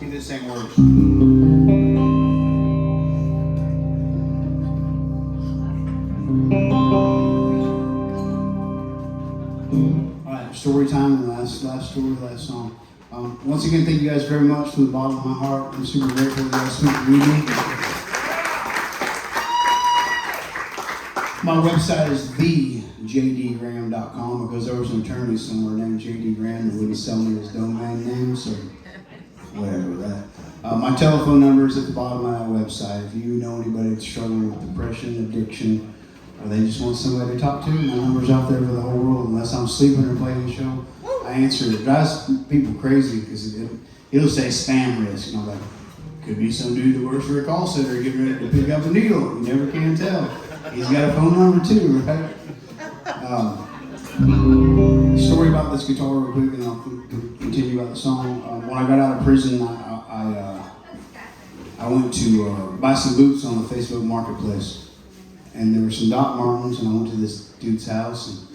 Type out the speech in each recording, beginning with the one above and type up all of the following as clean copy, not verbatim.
The same words. All right, story time. The last story, last song. Once again, thank you guys very much from the bottom of my heart. I'm super grateful that you guys spent the evening. My website is thejdgraham.com because there was an attorney somewhere named J.D. Graham that wouldn't sell me his domain name, so whatever that. My telephone number is at the bottom of my website. If you know anybody that's struggling with depression, addiction, or they just want somebody to talk to, my number's out there for the whole world. Unless I'm sleeping or playing the show, I answer it. It drives people crazy because it'll say spam risk. And I'm like, could be some dude that works for a call center getting ready to pick up a needle. You never can tell. He's got a phone number too, right? Story about this guitar real quick, and I'll continue about the song. When I got out of prison, I went to buy some boots on the Facebook Marketplace, and there were some Doc Martens, and I went to this dude's house,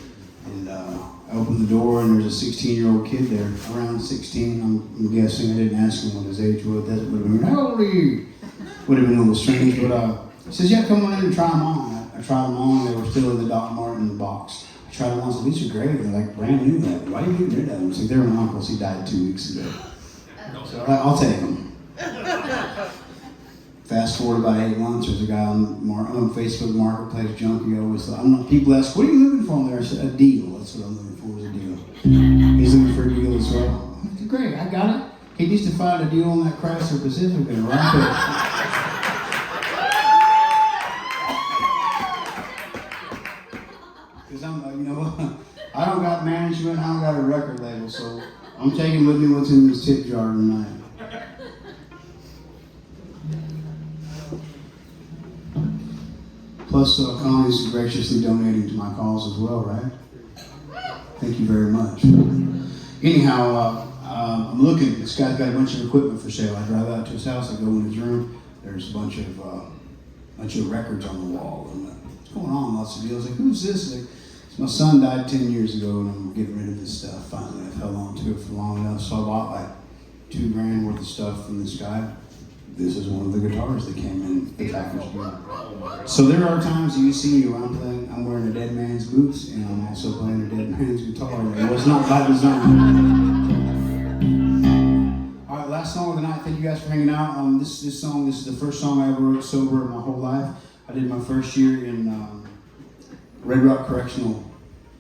and I opened the door, and there's a 16-year-old kid there, around 16. I'm guessing. I didn't ask him what his age was. That would have been, how old are you? Would have been a little strange, but he says, yeah, come on in and try them on. I tried them on. They were still in the Doc Marten box. I tried them on. I said, these are great. They're like brand new. Why are you getting rid of them? It's like, they're my uncle's. He died 2 weeks ago. So I'll take them. Fast forward about 8 months, there's a guy on Facebook Marketplace, junkie. I always thought, people ask, what are you looking for there? I said, a deal. That's what I'm looking for, is a deal. He's looking for a deal as well. I said, great, I got it. He needs to find a deal on that Chrysler Pacifica right there. Because I don't got management, I don't got a record label, so I'm taking with me what's in this tip jar tonight. Plus, Connie's graciously donating to my cause as well, right? Thank you very much. Anyhow, I'm looking. This guy's got a bunch of equipment for sale. I drive out to his house. I go in his room. There's a bunch of records on the wall. And what's going on? Lots of deals. Like, who's this? Like, my son died 10 years ago, and I'm getting rid of this stuff. Finally, I've held on to it for long enough, so I bought like $2,000 worth of stuff from this guy. This is one of the guitars that came in the package deal. So there are times you see me where I'm wearing a dead man's boots, and I'm also playing a dead man's guitar. It was not by design. All right, last song of the night. Thank you guys for hanging out. This is the first song I ever wrote sober in my whole life. I did my first year in Red Rock Correctional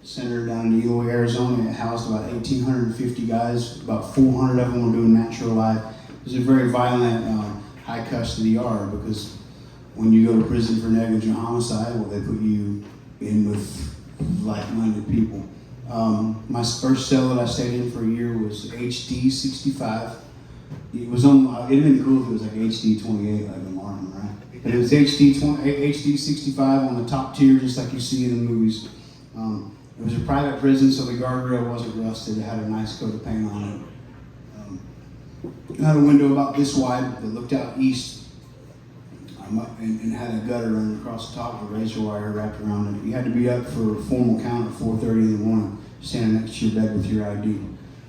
Center down in Eloy, Arizona. It housed about 1,850 guys. About 400 of them were doing natural life. It was a very violent, high custody yard, because when you go to prison for negligent homicide, well, they put you in with like-minded people. My first cell that I stayed in for a year was HD 65. It was on. It'd been cool if it was like HD 28, like a Martin, right? But it was HD 65 on the top tier, just like you see in the movies. It was a private prison, so the guardrail wasn't rusted. It had a nice coat of paint on it. It had a window about this wide that looked out east, and had a gutter running across the top with a razor wire wrapped around it. You had to be up for a formal count at 4:30 in the morning, standing next to your bed with your ID.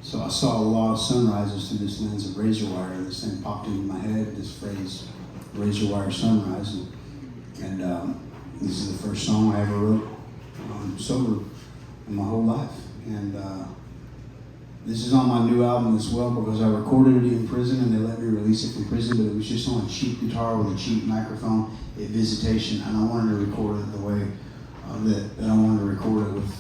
So I saw a lot of sunrises through this lens of razor wire. This thing popped into my head, this phrase, razor wire sunrise. And this is the first song I ever wrote sober in my whole life. And this is on my new album as well, because I recorded it in prison and they let me release it from prison, but it was just on a cheap guitar with a cheap microphone at Visitation, and I wanted to record it the way that I wanted to record it, with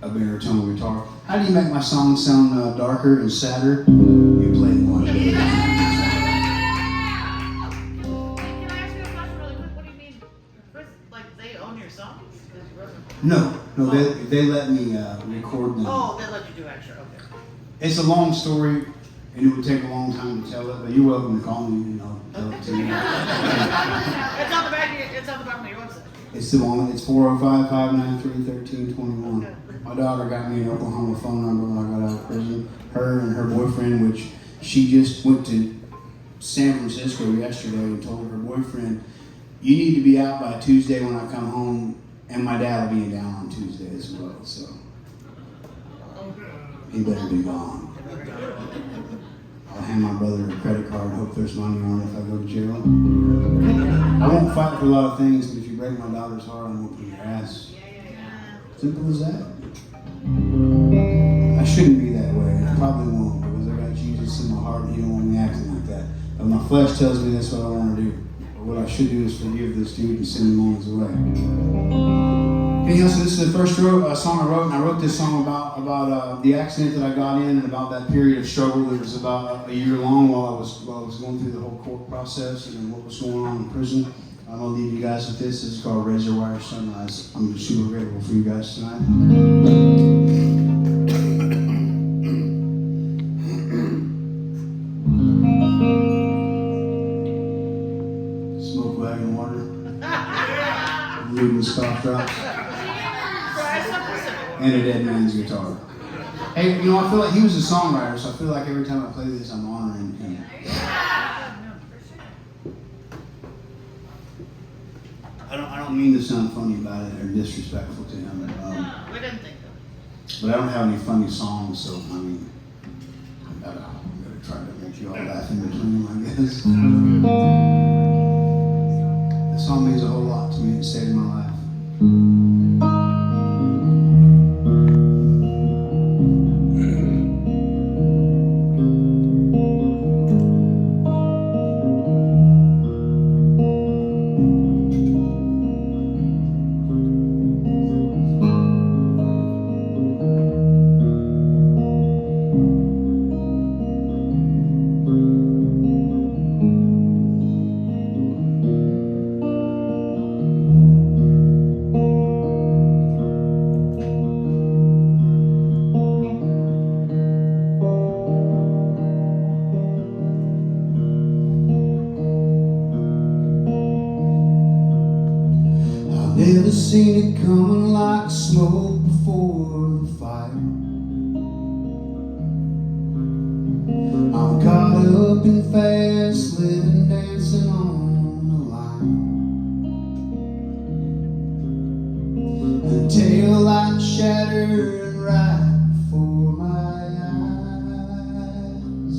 a baritone guitar. How do you make my song sound darker and sadder? You play one. Can I ask you a question really quick? What do you mean? Like, they own your songs? No, they let me record them. Oh, they let you do extra, okay. It's a long story, and it would take a long time to tell it, but you're welcome to call me, tell it to you. It's on the back of your website. It's the one, it's 405-593-1321. Okay. My daughter got me an Oklahoma phone number when I got out of prison. Her and her boyfriend, which she just went to San Francisco yesterday and told her boyfriend, you need to be out by Tuesday when I come home, and my dad will be in town on Tuesday as well, so he better be gone. I'll hand my brother a credit card, hope there's money on it if I go to jail. I won't fight for a lot of things, but if you break my daughter's heart, I'm whooping your ass. Simple as that. I shouldn't be that way, and I probably won't, because I got Jesus in my heart and he don't want me acting like that. But my flesh tells me that's what I want to do. But what I should do is forgive this dude and send him on his way. Anything else? So this is the first song I wrote, and I wrote this song about the accident that I got in and about that period of struggle. It was about a year long while I was going through the whole court process and what was going on in prison. I'm going to leave you guys with this. This is called Razorwire Sunrise. I'm super grateful for you guys tonight. Smoke wagon water. Reading cough drops. And a dead man's guitar. Hey, you know, I feel like he was a songwriter, so I feel like every time I play this, I'm honoring him. I don't mean to sound funny about it or disrespectful to him. We didn't think so. But I don't have any funny songs, so I mean, I'm gonna try to make you all laugh in between them, I guess. This song means a whole lot to me. It saved my life. Never seen it coming like smoke before the fire. I'm caught up in fast living, dancing on the line. The tail light shattered right before my eyes.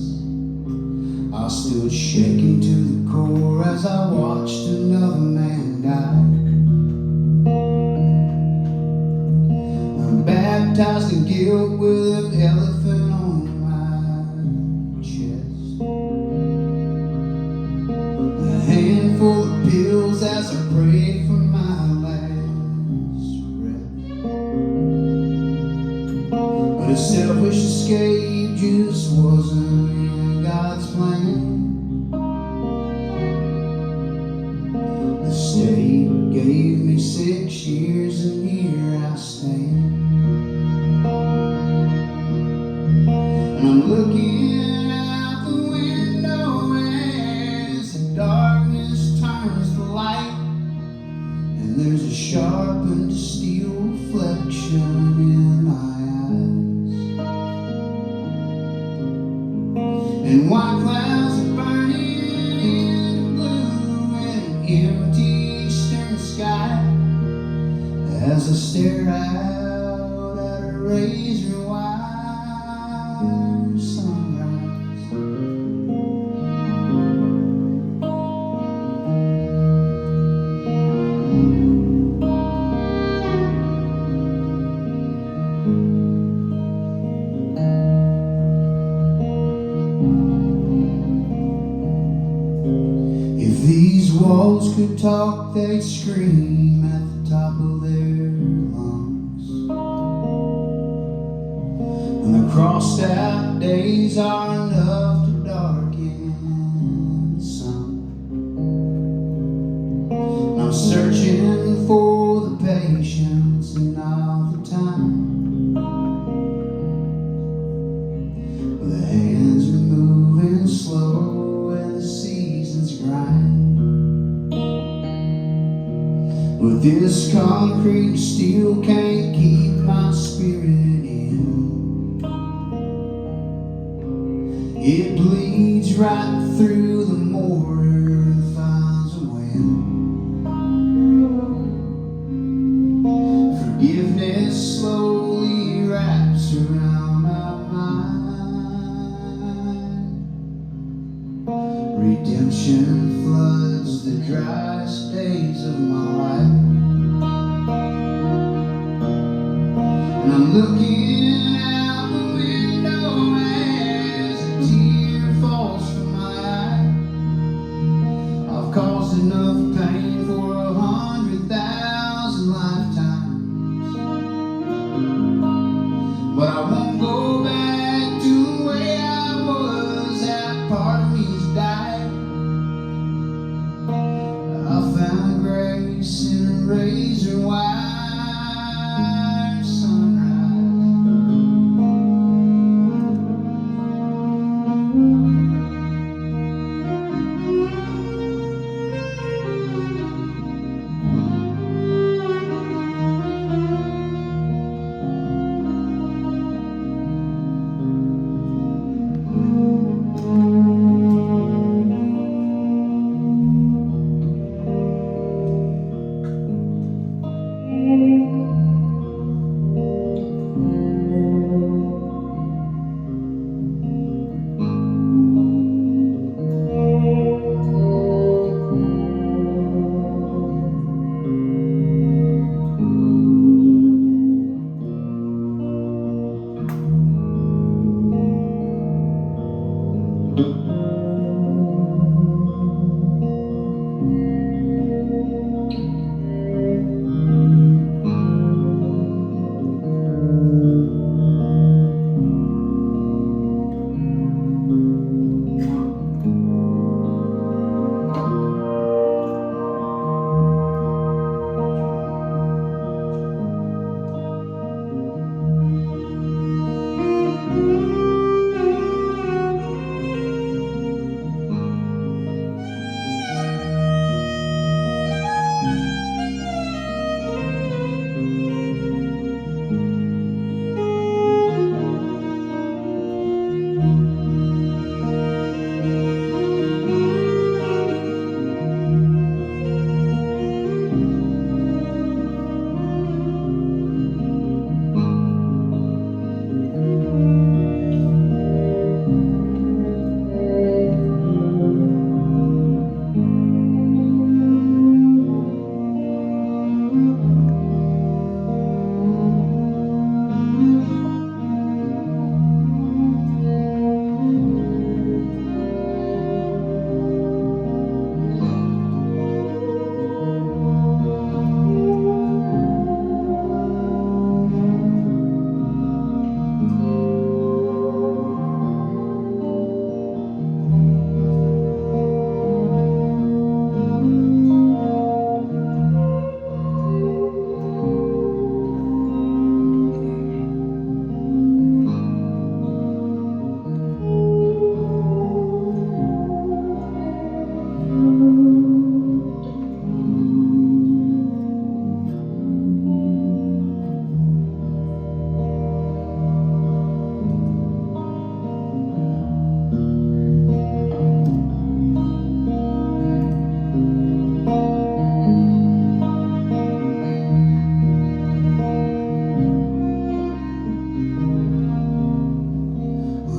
I stood shaking to the core as I watched another man die. Baptized in guilt with an elephant on my chest. A handful of pills as I prayed for my last breath. But a selfish escape just wasn't in God's plan. The state gave me 6 years and here I stand. I'm looking out the window as the darkness turns to light, and there's a sharpened steel reflection in my eyes. And white clouds are burning into blue in an empty eastern sky as I stare out at a razor-wire sunrise. If these walls could talk, they'd scream at the top of their lungs. And the crossed out days are enough to darken the sun. I'm searching for the patience and not the time. The hands are moving slow and the seasons grind. But this concrete steel can't keep my spirit in. It bleeds right through the mortar and finds a wind. Forgiveness slowly wraps around my mind. Redemption floods the driest days of my life, and I'm looking out the window as a tear falls from my eye. I've caused enough pain for 100,000 lifetimes, but I won't go back to the way I was. That part of me's died. I found grace in a razor-wire sunrise.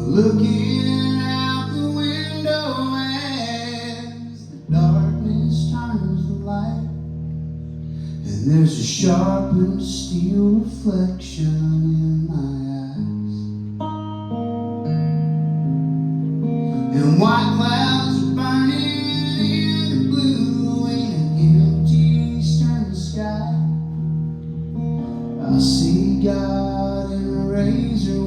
Looking out the window as the darkness turns the light, and there's a sharpened steel reflection in my eyes, and white clouds are burning in the blue in an empty eastern sky. I see God in a razor